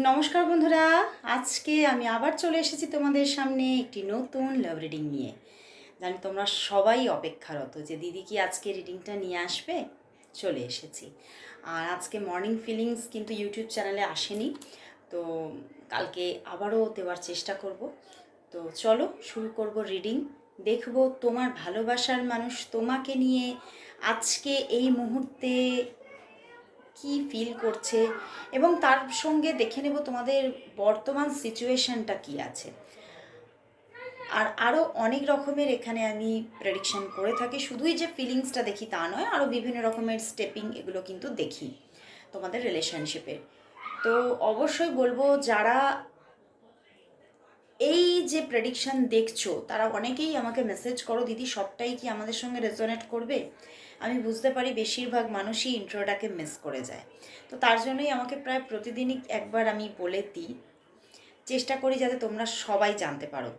নমস্কার বন্ধুরা, আজকে আমি আবার চলে এসেছি তোমাদের সামনে একটি নতুন লাভ রিডিং নিয়ে। জানি তোমরা সবাই অপেক্ষারত যে দিদি কি আজকে রিডিংটা নিয়ে আসবে। চলে এসেছি। আর আজকে মর্নিং ফিলিংস কিন্তু ইউটিউব চ্যানেলে আসেনি, তো কালকে আবারও দেওয়ার চেষ্টা করব। তো চলো শুরু করব রিডিং। দেখব তোমার ভালোবাসার মানুষ তোমাকে নিয়ে আজকে এই মুহূর্তে কি ফিল করছে, এবং তার সঙ্গে দেখে নেব তোমাদের বর্তমান সিচুয়েশনটা কি আছে। আর আরও অনেক রকমের এখানে আমি প্রেডিকশন করে থাকি, শুধুই যে ফিলিংসটা দেখি তা নয়, আরও বিভিন্ন রকমের স্টেপিং এগুলো কিন্তু দেখি তোমাদের রিলেশনশিপের। তো অবশ্যই বলবো যারা এই যে প্রেডিকশন দেখছো তারা অনেকেই আমাকে মেসেজ করো, দিদি সবটাই কি আমাদের সঙ্গে রেজোনেট করবে। আমি বুঝতে পারি বেশিরভাগ মানুষই ইন্ট্রোটাকে মিস করে যায়, তো তার জন্যই আমাকে প্রায় প্রতিদিনই একবার আমি বলে দিই, চেষ্টা করি যাতে তোমরা সবাই জানতে পারো।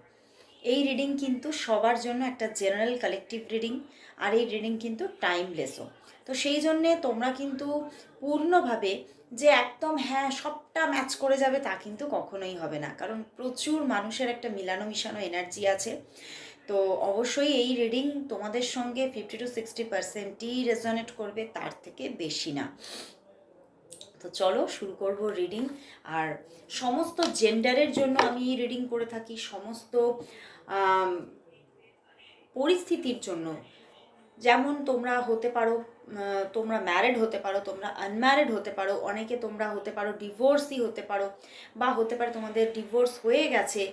এই রিডিং কিন্তু সবার জন্য একটা জেনারেল কালেকটিভ রিডিং, আর এই রিডিং কিন্তু টাইমলেসও। তো সেই জন্যে তোমরা কিন্তু পূর্ণভাবে যে একদম হ্যাঁ সবটা ম্যাচ করে যাবে তা কিন্তু কখনোই হবে না, কারণ প্রচুর মানুষের একটা মিলানো মিশানো এনার্জি আছে। তো অবশ্যই এই রিডিং তোমাদের সঙ্গে 50-60%ই রেজনেট করবে, তার থেকে বেশি না। তো চলো শুরু করব রিডিং। আর সমস্ত জেন্ডারের জন্য আমি এই রিডিং করে থাকি, সমস্ত পরিস্থিতির জন্য। যেমন তোমরা হতে পারো, তোমরা ম্যারিড হতে পারো, তোমরা আনম্যারিড হতে পারো, অনেকে তোমরা হতে পারো ডিভোর্সই হতে পারো, বা হতে পারে তোমাদের ডিভোর্স হয়ে গেছে,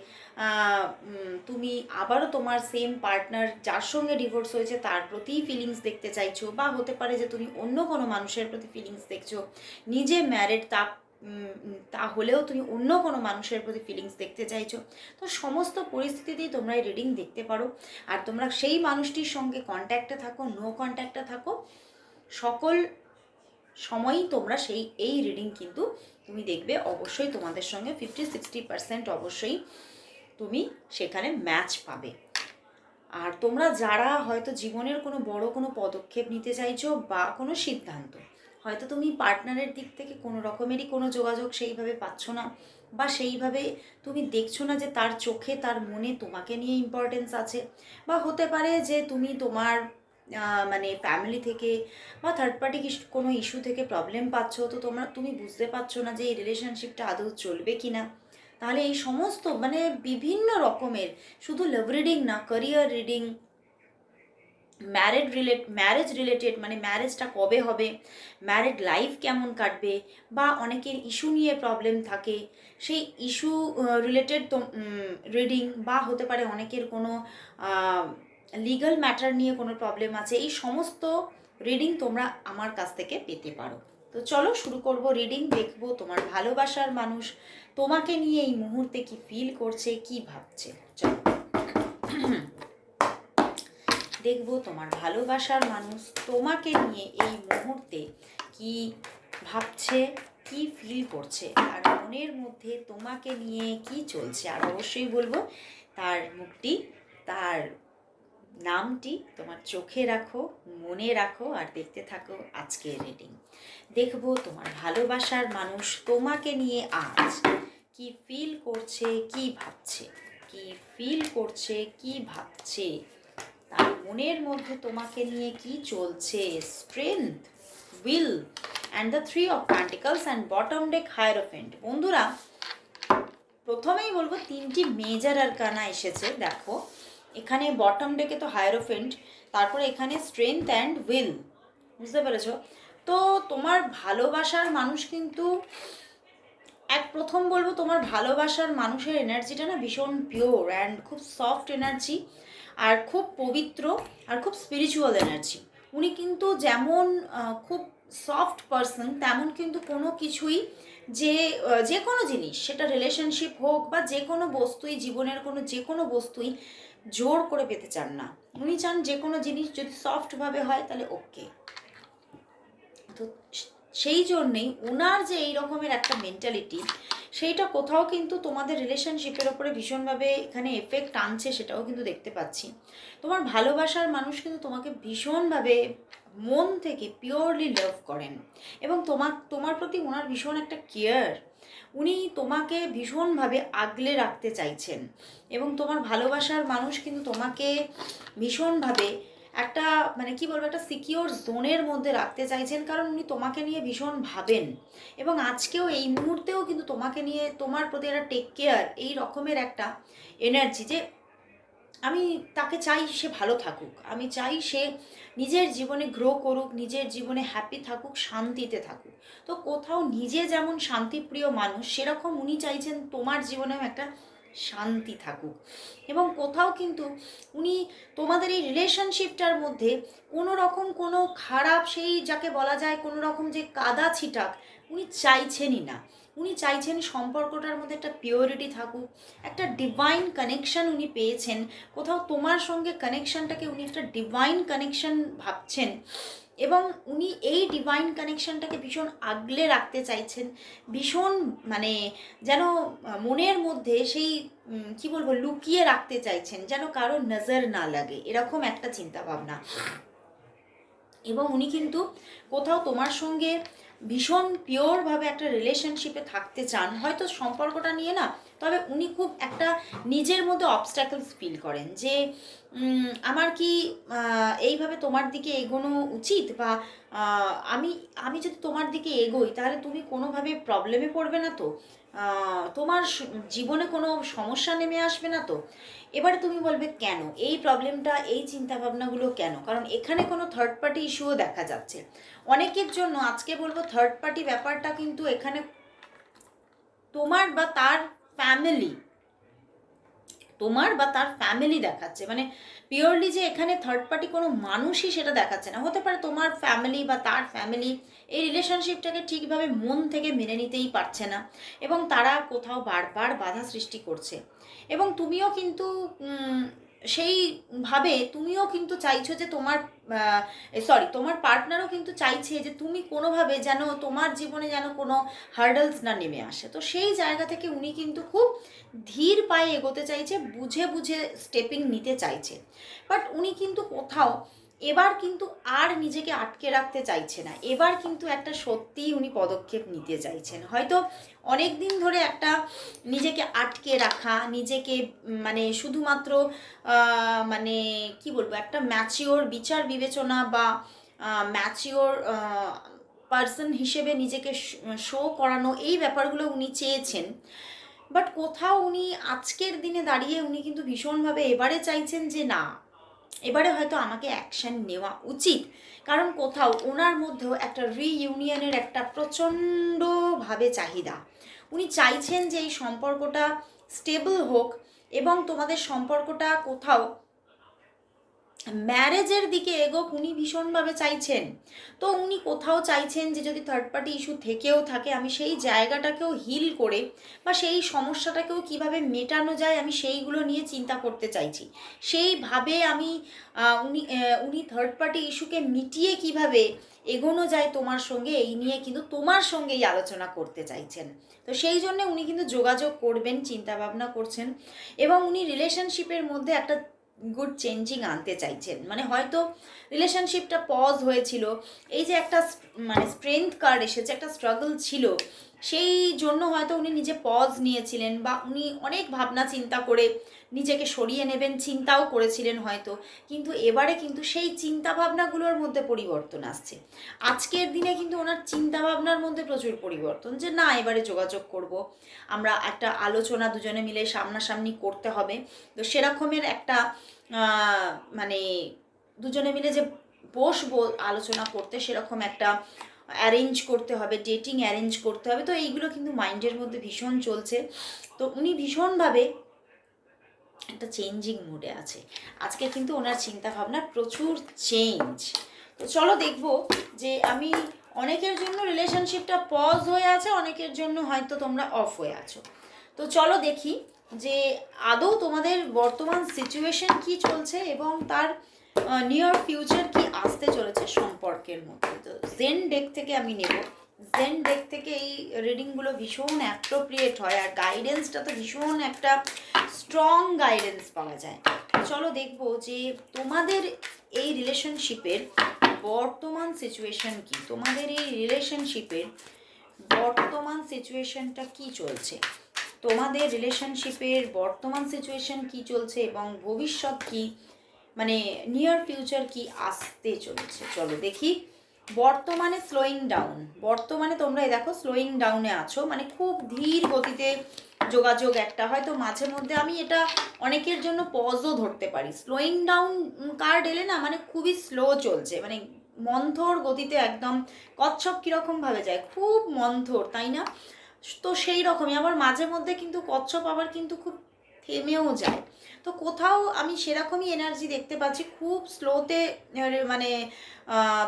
তুমি আবারও তোমার সেম পার্টনার যার সঙ্গে ডিভোর্স হয়েছে তার প্রতিই ফিলিংস দেখতে চাইছো, বা হতে পারে যে তুমি অন্য কোনো মানুষের প্রতি ফিলিংস দেখছো, নিজে ম্যারিড তাহলেও তুমি অন্য কোনো মানুষের প্রতি ফিলিংস দেখতে চাইছো। তো সমস্ত পরিস্থিতিতেই তোমরা এই রিডিং দেখতে পারো। আর তোমরা সেই মানুষটির সঙ্গে কন্ট্যাক্টে থাকো, নো কন্ট্যাক্টে থাকো, সকল সময়ই তোমরা এই রিডিং কিন্তু তুমি দেখবে অবশ্যই তোমাদের সঙ্গে 50-60% অবশ্যই তুমি সেখানে ম্যাচ পাবে। আর তোমরা যারা হয়তো জীবনের কোনো বড় কোনো পদক্ষেপ নিতে চাইছো বা কোনো সিদ্ধান্ত, হয়তো তুমি পার্টনারের দিক থেকে কোনো রকমেরই কোনো যোগাযোগ সেইভাবে পাচ্ছ না, বা সেইভাবে তুমি দেখছো না যে তার চোখে তার মনে তোমাকে নিয়ে ইম্পর্টেন্স আছে, বা হতে পারে যে তুমি তোমার মানে ফ্যামিলি থেকে বা থার্ড পার্টি কোনো ইস্যু থেকে প্রবলেম পাচ্ছ, তো তুমি বুঝতে পারছো না যে এই রিলেশনশিপটা আদৌ চলবে কি না। তাহলে এই সমস্ত মানে বিভিন্ন রকমের, শুধু লাভ রিডিং না, ক্যারিয়ার রিডিং, ম্যারেজ রিলেটেড, মানে ম্যারেজটা কবে হবে, ম্যারিড লাইফ কেমন কাটবে, বা অনেকের ইস্যু নিয়ে প্রবলেম থাকে সেই ইস্যু রিলেটেড তো রিডিং, বা হতে পারে অনেকের কোনো লিগাল ম্যাটার নিয়ে কোনো প্রবলেম আছে, এই সমস্ত রিডিং তোমরা আমার কাছ থেকে পেতে পারো। তো চলো শুরু করব রিডিং। দেখবো তোমার ভালোবাসার মানুষ তোমাকে নিয়ে এই মুহূর্তে কি ফিল করছে, কি ভাবছে। চলো দেখবো তোমার ভালোবাসার মানুষ তোমাকে নিয়ে এই মুহূর্তে কি ভাবছে, কি ফিল করছে, আর মনের মধ্যে তোমাকে নিয়ে কি চলছে। আর অবশ্যই বলবো তার মুখটি, তার নামটি তোমার চোখে রাখো, মনে রাখো, আর দেখতে থাকো আজকের রিডিং। দেখবো তোমার ভালোবাসার মানুষ তোমাকে নিয়ে আজ কি ফিল করছে, কি ভাবছে, কি ফিল করছে, কি ভাবছে, তার মনের মধ্যে তোমাকে নিয়ে কি চলছে। Strength, will and the 3 of pentacles and bottom day hierophant. বন্ধুরা প্রথমেই বলবো তিনটি মেজর আরকানা এসেছে। দেখো এখানে বটম ডেকে তো হায়ারোফেন্ট, তারপরে এখানে স্ট্রেংথ অ্যান্ড উইল, বুঝতে পেরেছ? তো তোমার ভালোবাসার মানুষ কিন্তু প্রথম বলবো তোমার ভালোবাসার মানুষের এনার্জিটা না ভীষণ পিওর অ্যান্ড খুব সফট এনার্জি, আর খুব পবিত্র, আর খুব স্পিরিচুয়াল এনার্জি। উনি কিন্তু যেমন খুব সফট পারসন, তেমন কিন্তু কোনো কিছুই যে কোনো জিনিস, সেটা রিলেশনশিপ হোক বা যে কোনো বস্তুই, জীবনের যে কোনো বস্তুই জোর করে পেতে চান না। উনি চান যে কোনো জিনিস যদি সফটভাবে হয় তাহলে ওকে। তো সেই জন্যেই ওনার যে এই রকমের একটা মেন্টালিটি, সেইটা কোথাও কিন্তু তোমাদের রিলেশনশিপের ওপরে ভীষণভাবে এখানে এফেক্ট আনছে, সেটাও কিন্তু দেখতে পাচ্ছি। তোমার ভালোবাসার মানুষ কিন্তু তোমাকে ভীষণভাবে মন থেকে পিওরলি লাভ করেন, এবং তোমার প্রতি ওনার ভীষণ একটা কেয়ার, উনি তোমাকে ভীষণভাবে আগলে রাখতে চাইছেন এবং তোমার ভালোবাসার মানুষ কিন্তু তোমাকে ভীষণভাবে একটা মানে কি বলবো একটা সিকিওর জোনের মধ্যে রাখতে চাইছেন, কারণ উনি তোমাকে নিয়ে ভীষণ ভাবেন এবং আজকেও এই মুহূর্তেও কিন্তু তোমাকে নিয়ে তোমার প্রতি একটা টেক কেয়ার এই রকমের একটা এনার্জি যে আমি তাকে চাই সে ভালো থাকুক, আমি চাই সে নিজের জীবনে গ্রো করুক, নিজের জীবনে হ্যাপি থাকুক, শান্তিতে থাকুক। তো কোথাও নিজে যেমন শান্তিপ্রিয় মানুষ, সেরকম উনি চাইছেন তোমার জীবনেও একটা শান্তি থাকুক। এবং কোথাও কিন্তু উনি তোমাদের এই রিলেশনশিপটার মধ্যে কোনো রকম কোনো খারাপ, সেই যাকে বলা যায় কোনো রকম যে কাদা ছিটাক, উনি চাইছেনই না। উনি চাইছেন সম্পর্কটার মধ্যে একটা পিওরিটি থাকুক, একটা ডিভাইন কানেকশন উনি পেয়েছেন। কোথাও তোমার সঙ্গে কানেকশনটাকে উনি একটা ডিভাইন কানেকশন ভাবছেন এবং উনি এই ডিভাইন কানেকশনটাকে ভীষণ আগলে রাখতে চাইছেন, ভীষণ মানে যেন মনের মধ্যে সেই কি বলবো লুকিয়ে রাখতে চাইছেন, যেন কারো নজর না লাগে, এরকম একটা চিন্তা ভাবনা। এবং উনি কিন্তু কোথাও তোমার সঙ্গে ভীষণ পিওরভাবে একটা রিলেশনশিপে থাকতে চান, হয়তো সম্পর্কটা নিয়ে না, তবে উনি খুব একটা নিজের মধ্যে অবস্ট্যাকলস ফিল করেন যে আমার কি এইভাবে তোমার দিকে এগোনো উচিত, বা আমি আমি যদি তোমার দিকে এগোই তাহলে তুমি কোনোভাবে প্রবলেমে পড়বে না তো, তোমার জীবনে কোনো সমস্যা নেমে আসবে না তো। এবারে তুমি বলবে কেন এই প্রবলেমটা, এই চিন্তাভাবনাগুলো কেন, কারণ এখানে কোনো থার্ড পার্টি ইস্যুও দেখা যাচ্ছে অনেকের জন্য। আজকে বলবো থার্ড পার্টি ব্যাপারটা কিন্তু এখানে তোমার বা তার ফ্যামিলি, তোমার বা তার ফ্যামিলি দেখাচ্ছে, মানে পিওরলি যে এখানে থার্ড পার্টি কোনো মানুষই সেটা দেখাচ্ছে না। হতে পারে তোমার ফ্যামিলি বা তার ফ্যামিলি এই রিলেশনশিপটাকে ঠিকভাবে মন থেকে মেনে নিতেই পারছে না এবং তারা কোথাও বারবার বাধা সৃষ্টি করছে। এবং তুমিও কিন্তু সেইভাবে তুমিও কিন্তু চাইছো যে তোমার তোমার পার্টনারও কিন্তু চাইছে যে তুমি কোনোভাবে যেন তোমার জীবনে যেন কোনো হার্ডলস না নেমে আসে। তো সেই জায়গা থেকে উনি কিন্তু খুব ধীর পায়ে এগোতে চাইছে, বুঝে বুঝে স্টেপিং নিতে চাইছে। বাট উনি কিন্তু কোথাও এবার কিন্তু আর নিজেকে আটকে রাখতে চাইছে না, এবার কিন্তু একটা সত্যিই উনি পদক্ষেপ নিতে চাইছেন। হয়তো অনেক দিন ধরে একটা নিজেকে আটকে রাখা, নিজেকে মানে শুধুমাত্র মানে কি বলবো একটা ম্যাচিওর বিচার বিবেচনা বা ম্যাচিওর পার্সন হিসেবে নিজেকে শো করানো, এই ব্যাপারগুলো উনি চেয়েছেন। বাট কোথাও উনি আজকের দিনে দাঁড়িয়ে উনি কিন্তু ভীষণভাবে এবারে চাইছেন যে না, এবারে হয়তো আমাকে অ্যাকশন নেওয়া উচিত, কারণ কোথাও ওনার মধ্যেও একটা রিইউনিয়নের একটা প্রচণ্ডভাবে চাহিদা। উনি চাইছেন যে এই সম্পর্কটা স্টেবল হোক এবং তোমাদের সম্পর্কটা কোথাও ম্যারেজের দিকে এগোক, উনি ভীষণভাবে চাইছেন। তো উনি কোথাও চাইছেন যে যদি থার্ড পার্টি ইস্যু থেকেও থাকে আমি সেই জায়গাটাকেও হিল করে বা সেই সমস্যাটাকেও কিভাবে মেটানো যায় আমি সেইগুলো নিয়ে চিন্তা করতে চাইছি। সেইভাবে আমি উনি থার্ড পার্টি ইস্যুকে মিটিয়ে কিভাবে এগোনো যায় তোমার সঙ্গে, এই নিয়ে কিন্তু তোমার সঙ্গেই আলোচনা করতে চাইছেন। তো সেই জন্য উনি কিন্তু যোগাযোগ করবেন চিন্তাভাবনা করছেন এবং উনি রিলেশনশিপের মধ্যে একটা গুড চেঞ্জিং আনতে চাইছেন। মানে হয়তো রিলেশনশিপটা পজ হয়েছিল, এই যে একটা মানে স্ট্রেংথ কার্ড এসেছে, একটা স্ট্রাগল ছিল, সেই জন্য হয়তো উনি নিজে পজ নিয়েছিলেন বা উনি অনেক ভাবনা চিন্তা করে নিজেকে সরিয়ে নেবেন চিন্তাও করেছিলেন হয়তো। কিন্তু এবারে কিন্তু সেই চিন্তা ভাবনাগুলোর মধ্যে পরিবর্তন আসছে। আজকের দিনে কিন্তু ওনার চিন্তা ভাবনার মধ্যে প্রচুর পরিবর্তন, যে না এবারে যোগাযোগ করব, আমরা একটা আলোচনা দুজনে মিলে সামনাসামনি করতে হবে। তো সেরকমের একটা মানে দুজনে মিলে যে বসবো আলোচনা করতে, সেরকম একটা অ্যারেঞ্জ করতে হবে, ডেটিং অ্যারেঞ্জ করতে হবে। তো এইগুলো কিন্তু মাইন্ডের মধ্যে ভীষণ চলছে। তো উনি ভীষণভাবে একটা চেঞ্জিং মুডে আছে আজকে, কিন্তু ওনার চিন্তাভাবনার প্রচুর চেঞ্জ। তো চলো দেখবো যে আমি অনেকের জন্য রিলেশনশিপটা পজ হয়ে আছে, অনেকের জন্য হয়তো তোমরা অফ হয়ে আছো। তো চলো দেখি যে আদৌ তোমাদের বর্তমান সিচুয়েশন কি চলছে এবং তার নিয়ার ফিউচার কি আসতে চলেছে সম্পর্কের মধ্যে। তো জেন ডেক থেকে আমি নেব, জেন ডেক থেকে এই রিডিংগুলো ভীষণ অ্যাপ্রোপ্রিয়েট হয় আর গাইডেন্সটা তো ভীষণ একটা স্ট্রং গাইডেন্স পাওয়া যায়। চলো দেখবো যে তোমাদের এই রিলেশনশিপের বর্তমান সিচুয়েশন কি, তোমাদের এই রিলেশনশিপের বর্তমান সিচুয়েশনটা কি চলছে, তোমাদের রিলেশনশিপের বর্তমান সিচুয়েশন কি চলছে এবং ভবিষ্যৎ কি, মানে নিয়ার ফিউচার কি আসতে চলেছে। চলো দেখি। বর্তমানে স্লোয়িং ডাউন, বর্তমানে তোমরা দেখো স্লোয়িং ডাউনে আছো, মানে খুব ধীর গতিতে যোগাযোগ একটা, হয়তো মাঝে মধ্যে আমি এটা অনেকের জন্য পজও ধরতে পারি। স্লোয়িং ডাউন কার্ড এলে না, মানে খুবই স্লো চলছে, মানে মন্থর গতিতে একদম। কচ্ছপ কীরকমভাবে যায়, খুব মন্থর, তাই না? তো সেই রকমই আবার মাঝে মধ্যে কিন্তু কচ্ছপ আবার কিন্তু খুব থেমেও যায়। তো কোথাও আমি সেরকমই এনার্জি দেখতে পাচ্ছি, খুব স্লোতে মানে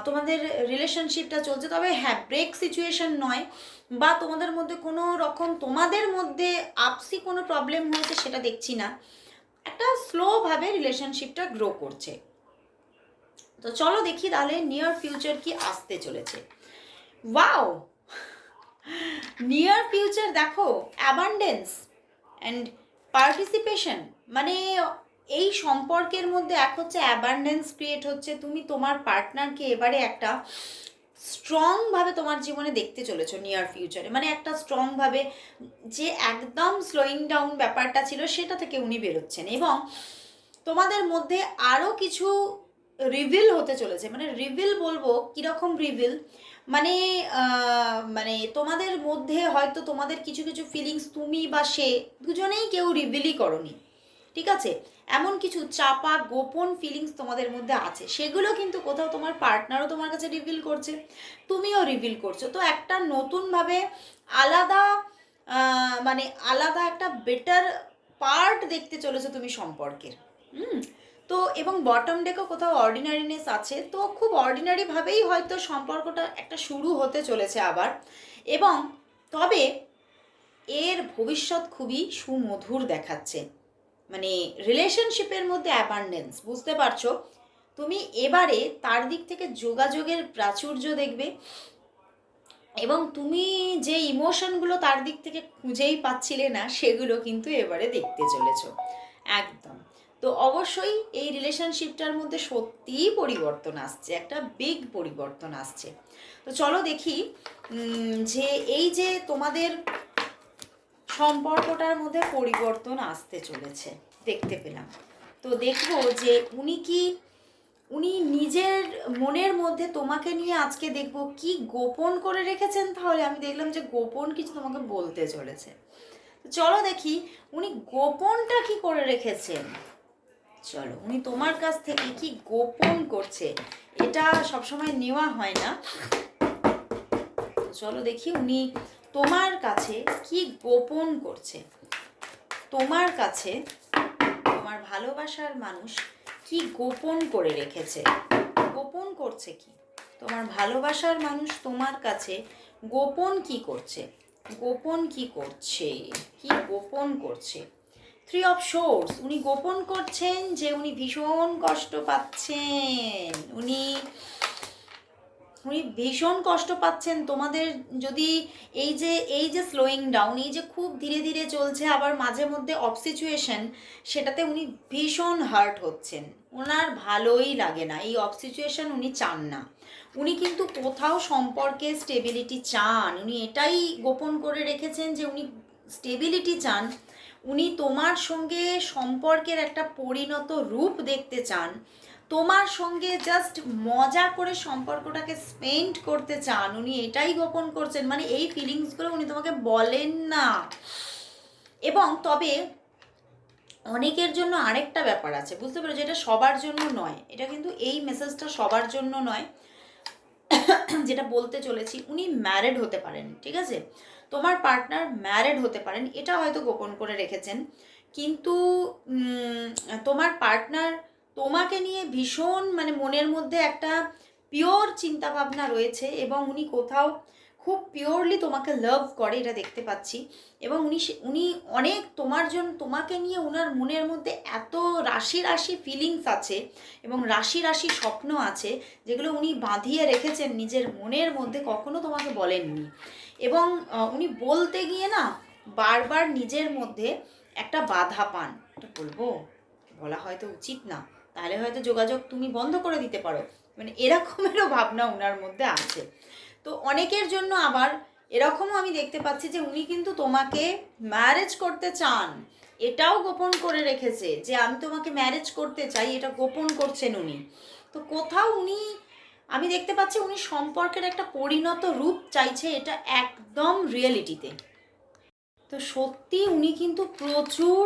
তোমাদের রিলেশনশিপটা চলছে। তবে হ্যাঁ, ব্রেক সিচুয়েশন নয়, বা তোমাদের মধ্যে কোনো রকম তোমাদের মধ্যে আপসি কোনো প্রবলেম হয়েছে সেটা দেখছি না, একটা স্লোভাবে রিলেশনশিপটা গ্রো করছে। তো চলো দেখি তাহলে নিয়ার ফিউচার কি আসতে চলেছে। ওয়াও, নিয়ার ফিউচার দেখো, অ্যাবান্ডেন্স অ্যান্ড পার্টিসিপেশন, মানে এই সম্পর্কের মধ্যে এক হচ্ছে অ্যাবান্ডেন্স ক্রিয়েট হচ্ছে। তুমি তোমার পার্টনারকে এবারে একটা স্ট্রংভাবে তোমার জীবনে দেখতে চলেছো নিয়ার ফিউচারে, মানে একটা স্ট্রংভাবে, যে একদম স্লোয়িং ডাউন ব্যাপারটা ছিল সেটা থেকে উনি বেরোচ্ছেন। এবং তোমাদের মধ্যে আরও কিছু রিভিল হতে চলেছে, মানে রিভিল বলবো কীরকম রিভিল, মানে মানে তোমাদের মধ্যে হয়তো তোমাদের কিছু কিছু ফিলিংস তুমি বা সে দুজনেই কেউ রিভিলই করনি, ঠিক আছে? এমন কিছু চাপা গোপন ফিলিংস তোমাদের মধ্যে আছে, সেগুলো কিন্তু কোথাও তোমার পার্টনারও তোমার কাছে রিভিল করছে, তুমিও রিভিল করছো। তো একটা নতুনভাবে আলাদা মানে আলাদা একটা বেটার পার্ট দেখতে চলেছো তুমি সম্পর্কের। তো এবং বটম ডেকও কোথাও অর্ডিনারিনেস আছে, তো খুব অর্ডিনারিভাবেই হয়তো সম্পর্কটা একটা শুরু হতে চলেছে আবার। এবং তবে এর ভবিষ্যৎ খুবই সুমধুর দেখাচ্ছে, মানে রিলেশনশিপের মধ্যে অ্যাবান্ডেন্স, বুঝতে পারছো? তুমি এবারে তার দিক থেকে যোগাযোগের প্রাচুর্য দেখবে, এবং তুমি যে ইমোশনগুলো তার দিক থেকে খুঁজেই পাচ্ছিলে না সেগুলো কিন্তু এবারে দেখতে চলেছো একদম। তো অবশ্যই এই রিলেশনশিপটার মধ্যে সত্যিই পরিবর্তন আসছে, একটা বিগ পরিবর্তন আসছে। তো চলো দেখি যে এই যে তোমাদের সম্পর্কটার মধ্যে পরিবর্তন আসতে চলেছে দেখতে পেলাম। তো দেখবো যে উনি নিজের মনের মধ্যে তোমাকে নিয়ে আজকে দেখবো কি গোপন করে রেখেছেন। তাহলে আমি দেখলাম যে গোপন কিছু তোমাকে বলতে চলেছে। চলো দেখি উনি গোপনটা কি করে রেখেছেন। চলো, উনি তোমার কাছ থেকে কি গোপন করছে, এটা সবসময় নেওয়া হয় না। চলো দেখি উনি তোমার কাছে কি গোপন করছে, তোমার কাছে তোমার ভালোবাসার মানুষ কি গোপন করে রেখেছে, গোপন করছে কি, তোমার ভালোবাসার মানুষ তোমার কাছে গোপন কি করছে, গোপন কি করছে, কি গোপন করছে। 3 অফ সোর্স, উনি গোপন করছেন যে উনি ভীষণ কষ্ট পাচ্ছেন, উনি ভীষণ কষ্ট পাচ্ছেন তোমাদের। যদি এই যে স্লোয়িং ডাউন, এই যে খুব ধীরে ধীরে চলছে আবার মাঝে মধ্যে অফ সিচুয়েশন, সেটাতে উনি ভীষণ হার্ট হচ্ছেন, ওনার ভালোই লাগে না, এই অফ সিচুয়েশন উনি চান না। উনি কিন্তু কোথাও সম্পর্কে স্টেবিলিটি চান, উনি এটাই গোপন করে রেখেছেন যে উনি স্টেবিলিটি চান, উনি তোমার সঙ্গে সম্পর্কের একটা পরিণত রূপ দেখতে চান, তোমার সঙ্গে জাস্ট মজা করে সম্পর্কটাকে স্পেন্ড করতে চান, উনি এটাই গোপন করছেন, মানে এই ফিলিংসগুলো উনি তোমাকে বলেন না। এবং তবে অনেকের জন্য আরেকটা ব্যাপার আছে, বুঝতে পারো, যেটা সবার জন্য নয়, এটা কিন্তু এই মেসেজটা সবার জন্য নয় যেটা বলতে চলেছি। উনি ম্যারিড হতে পারেন, ঠিক আছে? তোমার পার্টনার ম্যারিড হতে পারেন, এটা হয়তো গোপন করে রেখেছেন, কিন্তু তোমার পার্টনার তোমাকে নিয়ে ভীষণ, মানে মনের মধ্যে একটা পিওর চিন্তাভাবনা রয়েছে, এবং উনি কোথাও খুব পিওরলি তোমাকে লাভ করে, এটা দেখতে পাচ্ছি। এবং উনি অনেক তোমাকে নিয়ে ওনার মনের মধ্যে এত রাশি রাশি ফিলিংস আছে এবং রাশি রাশি স্বপ্ন আছে, যেগুলো উনি বাঁধিয়ে রেখেছেন নিজের মনের মধ্যে, কখনো তোমাকে বলেননি। এবং উনি বলতে গিয়ে না বারবার নিজের মধ্যে একটা বাধা পান, এটা বলবো, বলা হয়তো উচিত না, তাহলে হয়তো যোগাযোগ তুমি বন্ধ করে দিতে পারো, মানে এরকমেরও ভাবনা ওনার মধ্যে আছে। তো অনেকের জন্য আবার এরকমও আমি দেখতে পাচ্ছি যে উনি কিন্তু তোমাকে ম্যারেজ করতে চান, এটাও গোপন করে রেখেছে যে আমি তোমাকে ম্যারেজ করতে চাই, এটা গোপন করছেন উনি। তো কোথাও উনি, আমি দেখতে পাচ্ছি উনি সম্পর্কের একটা পরিণত রূপ চাইছে, এটা একদম রিয়েলিটিতে। তো সত্যি উনি কিন্তু প্রচুর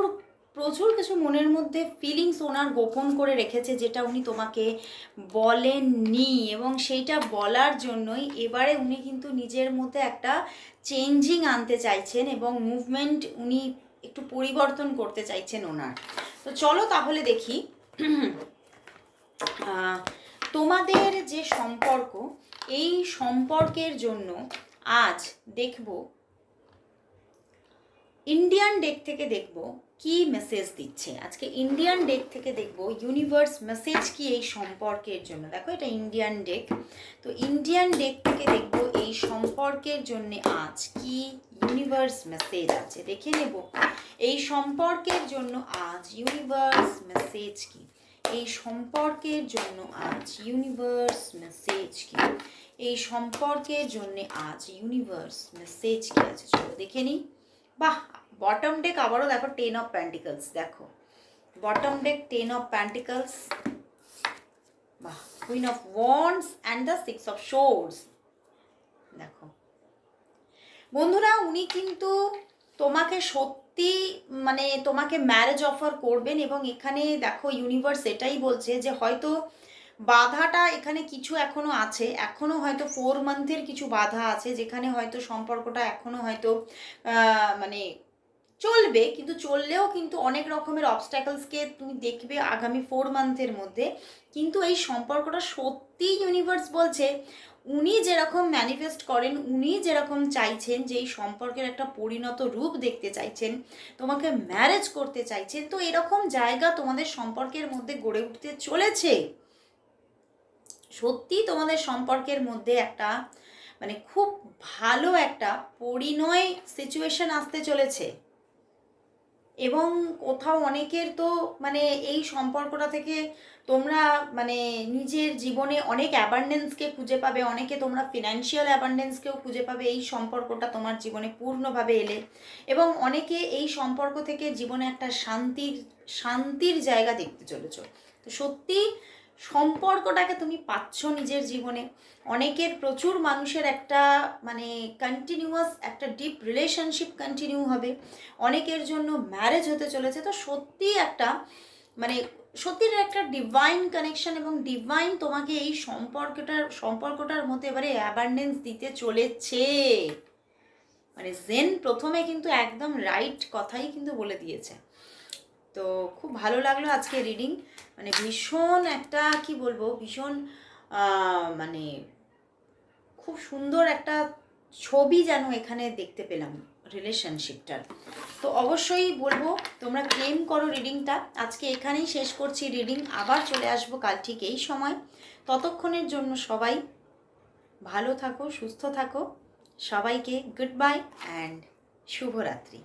প্রচুর কিছু মনের মধ্যে ফিলিংস ওনার গোপন করে রেখেছে, যেটা উনি তোমাকে বলেননি, এবং সেইটা বলার জন্যই এবারে উনি কিন্তু নিজের মধ্যে একটা চেঞ্জিং আনতে চাইছেন এবং মুভমেন্ট উনি একটু পরিবর্তন করতে চাইছেন ওনার। তো চলো তাহলে দেখি তোমাদের যে সম্পর্ক, এই সম্পর্কের জন্য আজ দেখব ইন্ডিয়ান ডেক থেকে দেখব কি মেসেজ দিচ্ছে। আজকে ইন্ডিয়ান ডেক থেকে দেখব ইউনিভার্স মেসেজ কি এই সম্পর্কের জন্য। দেখো এটা ইন্ডিয়ান ডেক, তো ইন্ডিয়ান ডেক থেকে দেখব এই সম্পর্কের জন্য আজ কি ইউনিভার্স মেসেজ আছে, দেখে নেব এই সম্পর্কের জন্য আজ ইউনিভার্স মেসেজ কি, এই সম্পর্কের জন্য আজ ইউনিভার্স মেসেজ কি, এই সম্পর্কের জন্য আজ ইউনিভার্স মেসেজ কি আছে। চলো দেখে নিই। বাহ, বটম ডেক আবারও দেখো 10 অফ প্যান্টিকলস, দেখো বটম ডেক 10 অফ প্যান্টিকলস, বাহ queen of wands and the 6 of swords. দেখো বন্ধুরা, উনি কিন্তু তোমাকে সত্যি মানে তোমাকে ম্যারেজ অফার করবেন, এবং এখানে দেখো ইউনিভার্স এটাই বলছে যে হয়তো বাধাটা এখানে কিছু এখনো আছে, এখনো হয়তো 4 মান্থের কিছু বাধা আছে, যেখানে হয়তো সম্পর্কটা এখনো হয়তো মানে চলবে, কিন্তু চললেও কিন্তু অনেক রকমের অবস্ট্যাকলসকে তুমি দেখবে আগামী 4 মান্থের মধ্যে। কিন্তু এই সম্পর্কটা সত্যি ইউনিভার্স বলছে উনি যেরকম ম্যানিফেস্ট করেন, উনি যেরকম চাইছেন যে এই সম্পর্কের একটা পরিণত রূপ দেখতে চাইছেন, তোমাকে ম্যারেজ করতে চাইছেন, তো এরকম জায়গা তোমাদের সম্পর্কের মধ্যে গড়ে উঠতে চলেছে। সত্যি তোমাদের সম্পর্কের মধ্যে একটা মানে খুব ভালো একটা পরিণয় সিচুয়েশন আসতে চলেছে। এবং কোথাও অনেকের তো মানে এই সম্পর্কটা থেকে তোমরা মানে নিজের জীবনে অনেক অ্যাবান্ডেন্সকে খুঁজে পাবে, অনেকে তোমরা ফিনান্সিয়াল অ্যাবান্ডেন্সকেও খুঁজে পাবে এই সম্পর্কটা তোমার জীবনে পূর্ণভাবে এলে, এবং অনেকে এই সম্পর্ক থেকে জীবনে একটা শান্তির জায়গা দেখতে চলেছ। তো সত্যি সম্পর্কটাকে তুমি পাচ্ছ নিজের জীবনে, অনেকের প্রচুর মানুষের একটা মানে কন্টিনিউয়াস একটা ডিপ রিলেশনশিপ কন্টিনিউ হবে, অনেকের জন্য ম্যারেজ হতে চলেছে। তো সত্যি একটা মানে সত্যির একটা ডিভাইন কানেকশন, এবং ডিভাইন তোমাকে এই সম্পর্কটার মধ্যে এবারে অ্যাবান্ডেন্স দিতে চলেছে। মানে জেন প্রথমে কিন্তু একদম রাইট কথাই কিন্তু বলে দিয়েছে। তো খুব ভালো লাগলো আজকে রিডিং, মানে ভীষণ একটা কি বলবো, ভীষণ মানে খুব সুন্দর একটা ছবি যেন এখানে দেখতে পেলাম রিলেশনশিপটার। তো অবশ্যই বলবো তোমরা ক্লেম করো রিডিংটা। আজকে এখানেই শেষ করছি রিডিং, আবার চলে আসবো কাল ঠিক এই সময়। ততক্ষণের জন্য সবাই ভালো থাকো, সুস্থ থাকো, সবাইকে গুড বাই অ্যান্ড শুভরাত্রি।